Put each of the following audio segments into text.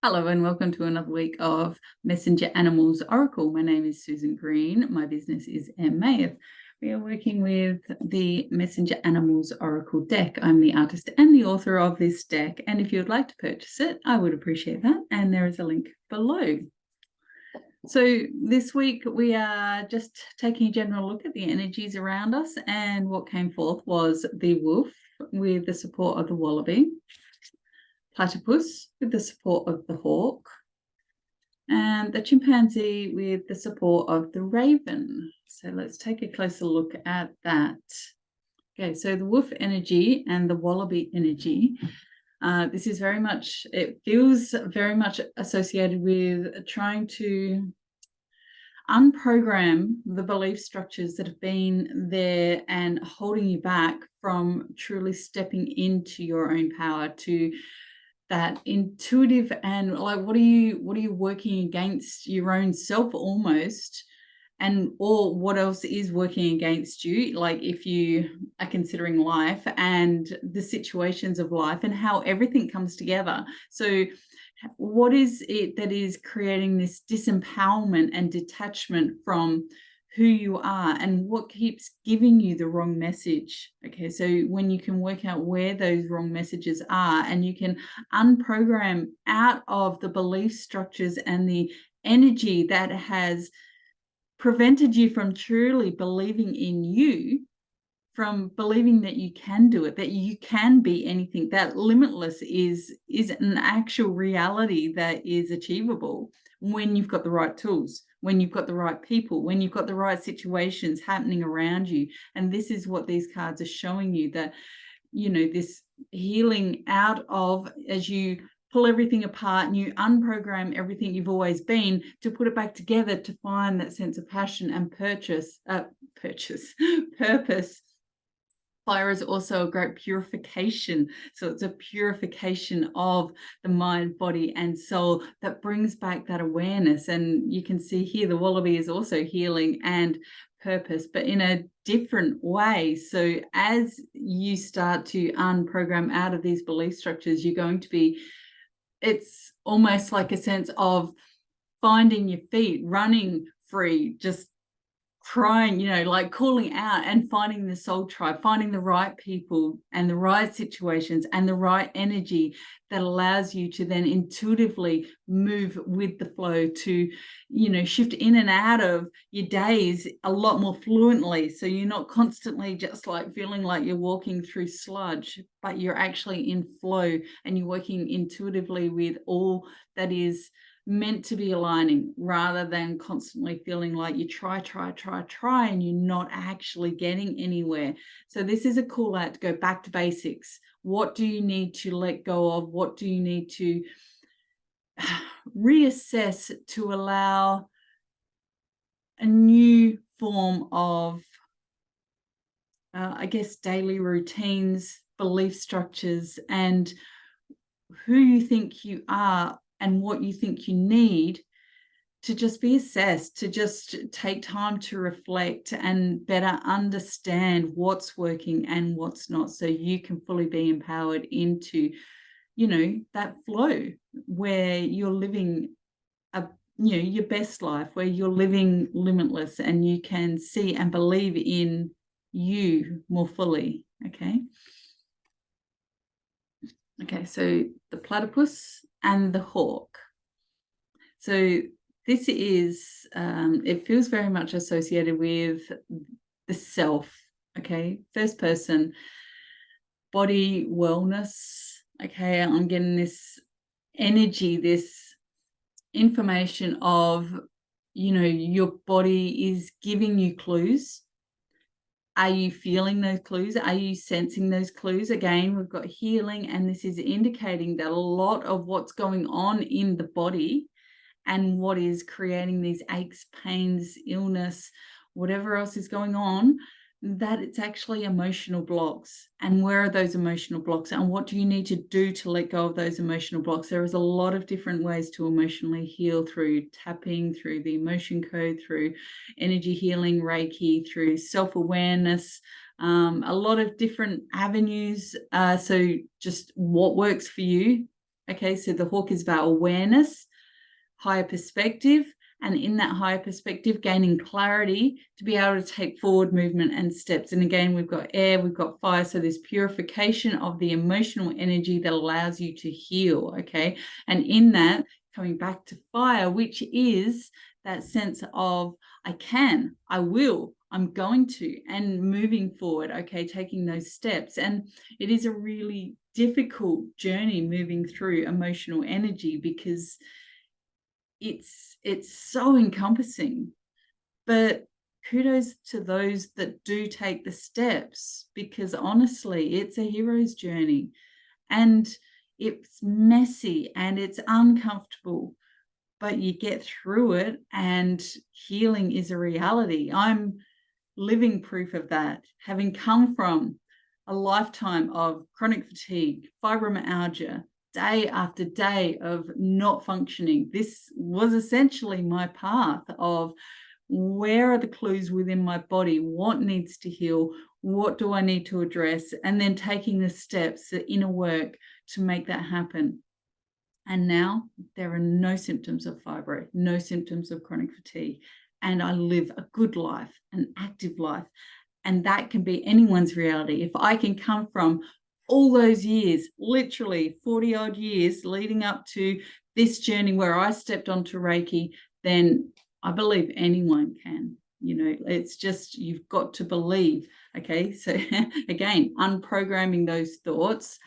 Hello and welcome to another week of Messenger Animals Oracle. My name is Susan Green. My business is healwithairmeith. We are working with the Messenger Animals Oracle deck. I'm the artist and the author of this deck, and if you would like to purchase it, I would appreciate that, and there is a link below. So this week we are just taking a general look at the energies around us, and what came forth was the wolf with the support of the wallaby, platypus with the support of the hawk, and the chimpanzee with the support of the raven. So let's take a closer look at that. Okay, so the wolf energy and the wallaby energy. This is very much, it feels very much associated with trying to unprogram the belief structures that have been there and holding you back from truly stepping into your own power, to that intuitive, and like what are you working against your own self almost, and or what else is working against you, like if you are considering life and the situations of life and how everything comes together. So what is it that is creating this disempowerment and detachment from who you are, and what keeps giving you the wrong message? Okay, so when you can work out where those wrong messages are, and you can unprogram out of the belief structures and the energy that has prevented you from truly believing in you, from believing that you can do it, that you can be anything, that limitless is an actual reality that is achievable when you've got the right tools, when you've got the right people, when you've got the right situations happening around you. And this is what these cards are showing you, that, you know, this healing out of, as you pull everything apart and you unprogram everything you've always been, to put it back together, to find that sense of passion and purpose. Fire is also a great purification. So it's a purification of the mind, body, and soul that brings back that awareness. And you can see here the wallaby is also healing and purpose, but in a different way. So as you start to unprogram out of these belief structures, you're going to be, it's almost like a sense of finding your feet, running free, just crying, you know, like calling out and finding the soul tribe, finding the right people and the right situations and the right energy that allows you to then intuitively move with the flow, to, you know, shift in and out of your days a lot more fluently. So you're not constantly just like feeling like you're walking through sludge, but you're actually in flow and you're working intuitively with all that is meant to be aligning, rather than constantly feeling like you try and you're not actually getting anywhere. So this is a call out to go back to basics. What do you need to let go of? What do you need to reassess to allow a new form of, I guess, daily routines, belief structures, and who you think you are and what you think you need, to just be assessed, to just take time to reflect and better understand what's working and what's not, so you can fully be empowered into, you know, that flow where you're living a, you know, your best life, where you're living limitless and you can see and believe in you more fully. Okay, so the platypus and the hawk. So this is, it feels very much associated with the self, okay? First person, body wellness, okay? I'm getting this energy, this information of, you know, your body is giving you clues. Are you feeling those clues? Are you sensing those clues? Again, we've got healing, and this is indicating that a lot of what's going on in the body and what is creating these aches, pains, illness, whatever else is going on, that it's actually emotional blocks. And where are those emotional blocks, and what do you need to do to let go of those emotional blocks? There is a lot of different ways to emotionally heal, through tapping, through the emotion code, through energy healing, Reiki, through self-awareness, a lot of different avenues. So just what works for you. Okay, so the hawk is about awareness, higher perspective, and in that higher perspective, gaining clarity to be able to take forward movement and steps. And again, we've got air, we've got fire. So there's purification of the emotional energy that allows you to heal. Okay. And in that, coming back to fire, which is that sense of I can, I will, I'm going to, and moving forward. Okay. Taking those steps. And it is a really difficult journey moving through emotional energy because it's so encompassing. But kudos to those that do take the steps, because honestly, it's a hero's journey and it's messy and it's uncomfortable, but you get through it and healing is a reality. I'm living proof of that, having come from a lifetime of chronic fatigue, fibromyalgia, day after day of not functioning. This was essentially my path of where are the clues within my body, what needs to heal, what do I need to address, and then taking the steps, the inner work to make that happen. And now there are no symptoms of fibro, no symptoms of chronic fatigue, and I live a good life, an active life. And that can be anyone's reality. If I can come from all those years, literally 40 odd years leading up to this journey where I stepped onto Reiki, then I believe anyone can. You know, it's just, you've got to believe. Okay. So again, unprogramming those thoughts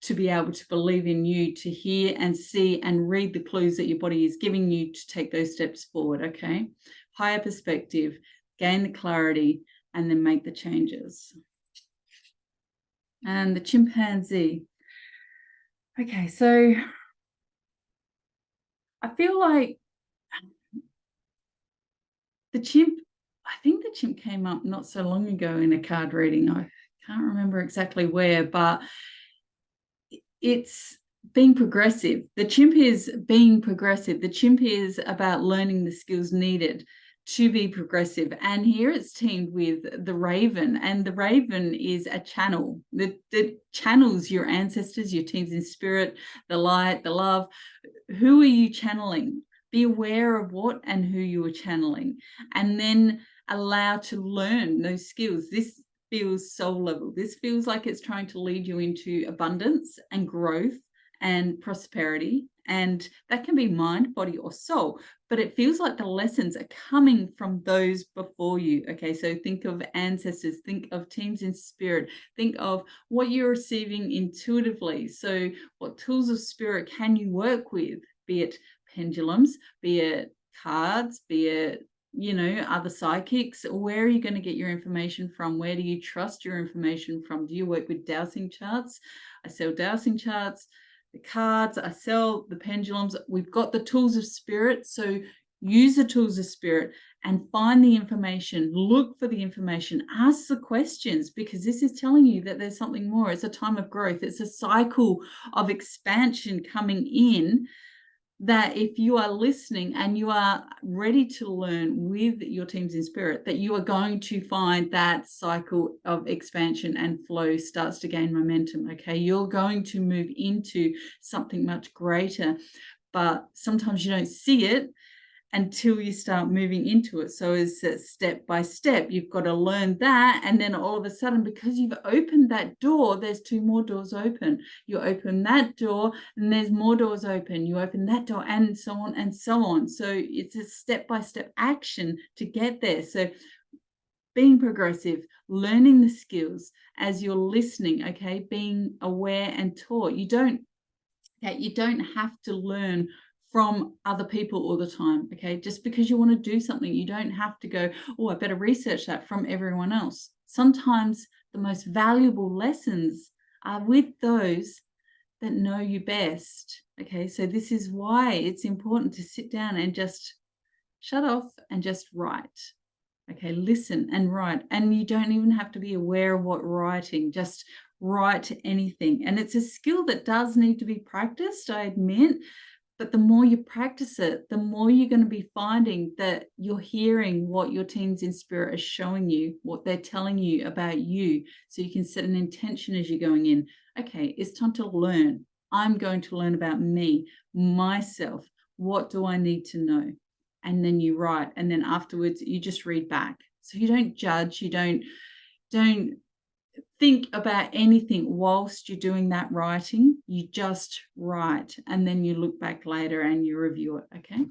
to be able to believe in you, to hear and see and read the clues that your body is giving you to take those steps forward. Okay. Higher perspective, gain the clarity, and then make the changes. And the chimpanzee. Okay, so I feel like the chimp, I think the chimp came up not so long ago in a card reading. I can't remember exactly where, but it's being progressive. The chimp is being progressive. The chimp is about learning the skills needed to be progressive. And here it's teamed with the raven, and the raven is a channel that channels your ancestors, your teams in spirit, the light, the love. Who are you channeling? Be aware of what and who you are channeling, and then allow to learn those skills. This feels soul level. This feels like it's trying to lead you into abundance and growth and prosperity. And that can be mind, body, or soul. But it feels like the lessons are coming from those before you. Okay, so think of ancestors, think of teams in spirit, think of what you're receiving intuitively. So what tools of spirit can you work with? Be it pendulums, be it cards, be it, you know, other psychics. Where are you going to get your information from? Where do you trust your information from? Do you work with dowsing charts? I sell dowsing charts. The cards, I sell the pendulums. We've got the tools of spirit. So use the tools of spirit and find the information, look for the information, ask the questions, because this is telling you that there's something more. It's a time of growth. It's a cycle of expansion coming in, that if you are listening and you are ready to learn with your teams in spirit, that you are going to find that cycle of expansion and flow starts to gain momentum. Okay, you're going to move into something much greater, but sometimes you don't see it until you start moving into it. So it's step by step. You've got to learn that. And then all of a sudden, because you've opened that door, there's 2 more doors open. You open that door and there's more doors open. You open that door and so on and so on. So it's a step-by-step action to get there. So being progressive, learning the skills as you're listening, okay, being aware and taught. You don't have to learn from other people all the time. Okay, just because you want to do something, you don't have to go, oh, I better research that from everyone else. Sometimes the most valuable lessons are with those that know you best. Okay, so this is why it's important to sit down and just shut off and just write. Okay, listen and write. And you don't even have to be aware of what writing, just write anything. And it's a skill that does need to be practiced, I admit. But the more you practice it, the more you're going to be finding that you're hearing what your teams in spirit are showing you, what they're telling you about you. So you can set an intention as you're going in. Okay, it's time to learn. I'm going to learn about me, myself. What do I need to know? And then you write, and then afterwards you just read back. So you don't judge, you don't think about anything whilst you're doing that writing. You just write, and then you look back later and you review it. Okay,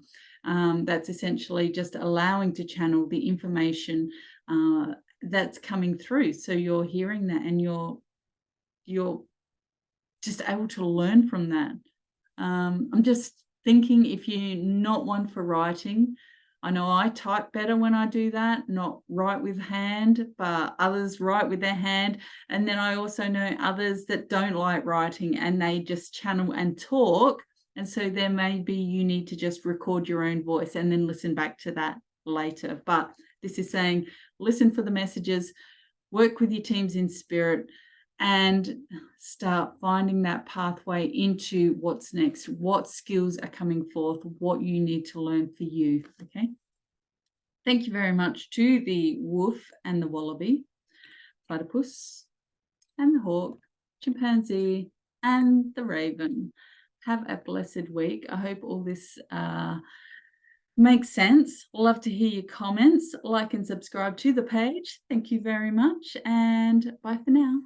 that's essentially just allowing to channel the information that's coming through. So you're hearing that, and you're just able to learn from that. I'm just thinking, if you're not one for writing, I know I type better when I do that, not write with hand, but others write with their hand. And then I also know others that don't like writing and they just channel and talk. And so there may be you need to just record your own voice and then listen back to that later. But this is saying listen for the messages, work with your teams in spirit, and start finding that pathway into what's next, what skills are coming forth, what you need to learn for you. Okay. Thank you very much to the wolf and the wallaby, platypus and the hawk, chimpanzee and the raven. Have a blessed week. I hope all this makes sense. Love to hear your comments. Like and subscribe to the page. Thank you very much, and bye for now.